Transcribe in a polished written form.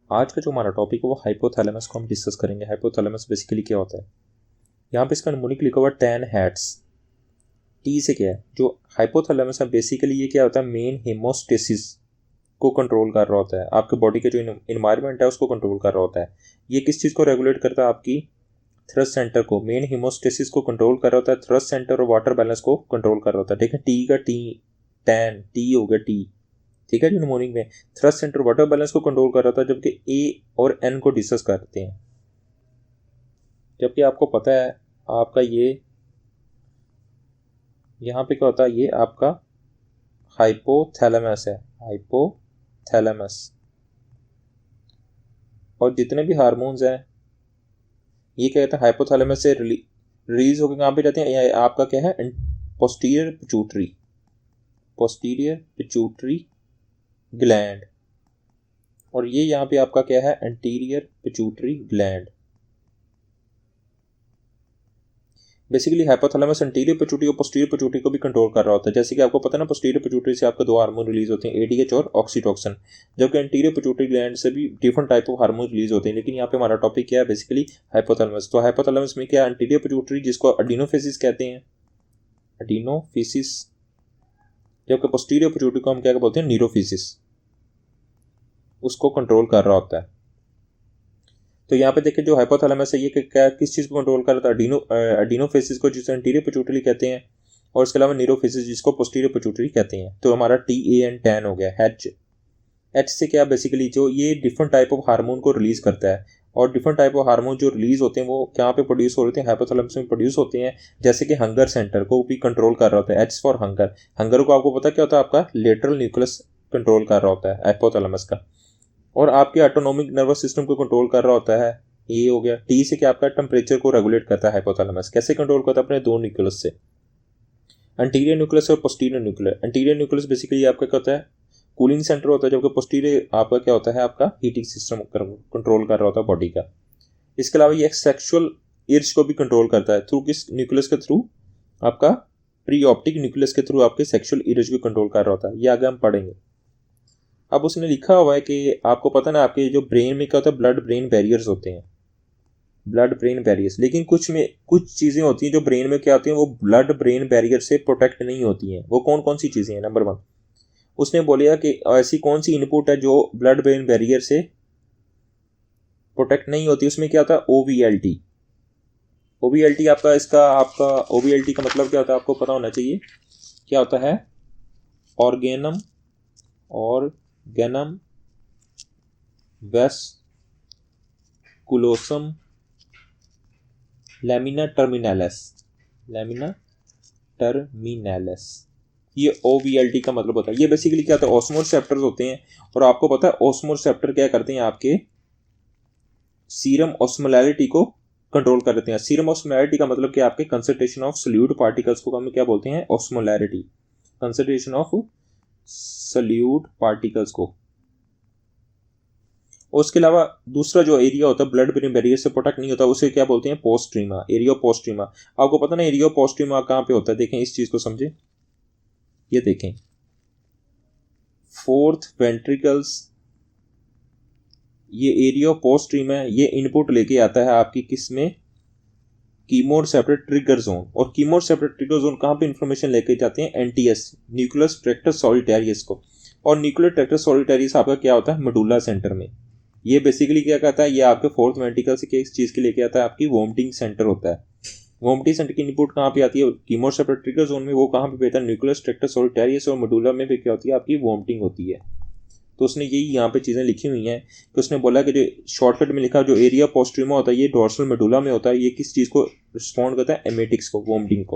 आज का जो हमारा टॉपिक है वो हाइपोथैलेमस को हम डिस्कस करेंगे। हाइपोथैलेमस बेसिकली क्या होता है, यहाँ पे इसका निमोनिक लिखा हुआ 10 हैट्स। टी से क्या है, जो हाइपोथैलेमस है बेसिकली ये क्या होता है, मेन हेमोस्टेसिस को कंट्रोल कर रहा होता है। आपके बॉडी के जो इन्वायरमेंट है उसको कंट्रोल कर रहा होता है। ये किस चीज़ को रेगुलेट करता है, आपकी थ्रस्ट सेंटर को। मेन हेमोस्टेसिस को कंट्रोल कर रहा होता है, थ्रस्ट सेंटर और वाटर बैलेंस को कंट्रोल कर रहा होता है। ठीक है, टी का टी 10 टी हो गया टी, ठीक है जी। निमोनिक में थ्रस्ट सेंटर वाटर बैलेंस को कंट्रोल कर रहा था, जबकि ए और एन को डिस्कस करते हैं। जबकि आपको पता है आपका ये यहाँ पे क्या होता है, ये आपका हाइपोथैलेमस है, हाइपोथैलेमस। और जितने भी हार्मोन्स हैं ये क्या कहते हैं, हाइपोथैलेमस से रिलीज होकर कहाँ पे जाते हैं, ये आपका क्या है, पोस्टीरियर पिट्यूटरी ग्लैंड। और ये यहाँ पे आपका क्या है, anterior pituitary gland. Basically hypothalamus anterior pituitary और पोस्टीरियर पिट्यूटरी को भी कंट्रोल कर रहा होता है। जैसे कि आपको पता है ना, पोस्टीरियर पिट्यूटरी से आपके दो हार्मोन रिलीज होते हैं, एडीएच और ऑक्सीटोसिन, जबकि एंटीरियर पिट्यूटरी ग्लैंड से भी different type of hormone release होते हैं। लेकिन यहाँ पे हमारा टॉपिक क्या है, बेसिकली हाइपोथैलेमस। तो हाइपोथैलेमस में क्या, एंटीरियर पिट्यूटरी जिसको एडिनोफेसिस कहते हैं, एडिनोफेसिस, जबकि पोस्टीरियर पिट्यूटरी को हम क्या बोलते हैं, न्यूरोफिसिस, उसको कंट्रोल कर रहा होता है। तो यहाँ पे देखिए जो हाइपोथैलेमस है ये क्या किस चीज़ को कंट्रोल कर रहा था, एडिनोफेसिस को, जिसे एंटीरियर पिट्यूटरी कहते हैं, और इसके अलावा न्यूरोफिसिस जिसको पोस्टीरियर पिट्यूटरी कहते हैं। तो हमारा TAN 10 हो गया। एच से क्या, बेसिकली जो ये डिफरेंट टाइप ऑफ हार्मोन को रिलीज करता है। और डिफरेंट टाइप ऑफ हार्मोन जो रिलीज होते हैं वो कहाँ पे प्रोड्यूस हो रहे हैं, हाइपोथैलेमस में प्रोड्यूस होते हैं। जैसे कि हंगर सेंटर को भी कंट्रोल कर रहा होता है, H फॉर हंगर। हंगर को आपको पता क्या होता है, आपका लेटरल न्यूक्लियस कंट्रोल कर रहा होता है हाइपोथैलेमस का। और आपके ऑटोनोमिक नर्वस सिस्टम को कंट्रोल कर रहा होता है, ये हो गया। टी से क्या, आपका टेम्परेचर को रेगुलेट करता है हाइपोथैलेमस। कैसे कंट्रोल करता है, अपने दो न्यूक्लियस से, एंटीरियर न्यूक्लियस और posterior nucleus. Anterior nucleus basically आपका क्या होता है, कूलिंग सेंटर होता है, जबकि पोस्टीरियर आपका क्या होता है, आपका हीटिंग सिस्टम कंट्रोल कर रहा होता है बॉडी का। इसके अलावा ये सेक्सुअल इर्ज को भी कंट्रोल करता है, थ्रू किस न्यूक्लियस के थ्रू, आपका प्री ऑप्टिक न्यूक्लियस के थ्रू आपके सेक्सुअल इर्ज को कंट्रोल कर रहा होता है। ये आगे हम पढ़ेंगे। अब उसने लिखा हुआ है कि आपको पता ना, आपके जो ब्रेन में क्या होता है, ब्लड ब्रेन बैरियर्स होते हैं, ब्लड ब्रेन बैरियर्स। लेकिन कुछ चीज़ें होती हैं जो ब्रेन में क्या होती हैं, वो ब्लड ब्रेन बैरियर से प्रोटेक्ट नहीं होती हैं। वो कौन कौन सी चीज़ें हैं, नंबर 1 उसने बोलिया कि ऐसी कौन सी इनपुट है जो ब्लड ब्रेन बैरियर से प्रोटेक्ट नहीं होती। उसमें क्या होता है, OVLT आपका OVLT का मतलब क्या होता है, आपको पता होना चाहिए। क्या होता है, ऑर्गेनम वेस्कुलोसम लैमिना टर्मिनैलिस, ये OVLT का मतलब होता है। ये बेसिकली क्या होता है, ऑस्मो रिसेप्टर्स होते हैं। और आपको पता है ऑस्मो रिसेप्टर क्या करते हैं, आपके सीरम ऑस्मोलैरिटी को कंट्रोल कर देते हैं। सीरम ऑस्मोलैरिटी का मतलब क्या, आपके कंसंट्रेशन ऑफ सॉल्यूट पार्टिकल्स को हम क्या बोलते हैं, osmolarity, concentration of solute particles को। और उसके अलावा दूसरा जो एरिया होता है ब्लड ब्रेन बैरियर से प्रोटेक्ट नहीं होता, उसे क्या बोलते हैं, पोस्ट्रीमा, एरिया ऑफ पोस्ट्रीमा। आपको पता ना एरिया ऑफ पोस्ट्रीमा कहाँ पे होता है, देखें इस चीज को समझे। ये देखें, फोर्थ वेंट्रिकल्स, ये एरिया ऑफ पोस्ट्रीमा है। ये इनपुट लेके आता है आपकी किसमें, कीमोरिसेप्टर ट्रिगर जोन। और कीमोरिसेप्टर ट्रिगर जोन कहाँ पे इंफॉर्मेशन लेके जाते हैं, NTS, न्यूक्लियस ट्रैक्टर सॉलिटैरियस को। और न्यूक्लियर ट्रैक्टर सॉलिटैरियस आपका क्या होता है, मेडुला सेंटर में। ये बेसिकली क्या कहता है, ये आपके फोर्थ वेंट्रिकल से किस चीज़ के लेके आता है, आपकी वोमिटिंग सेंटर होता है। वोमिटिंग सेंटर की इनपुट कहाँ पे आती है, कीमोरिसेप्टर ट्रिगर जोन में। वो कहाँ पे होता है, न्यूक्लियस ट्रैक्टर सॉलिटैरियस और मेडुला में भी क्या होती है, आपकी वोमिटिंग होती है। तो उसने यही यहाँ पे चीज़ें लिखी हुई हैं कि उसने बोला कि जो शॉर्टकट में लिखा, जो एरिया पोस्ट्रीमा होता है ये डोर्सल मेडुला में होता है। ये किस चीज़ को रिस्पॉन्ड करता है, एमेटिक्स को, वोमिटिंग को।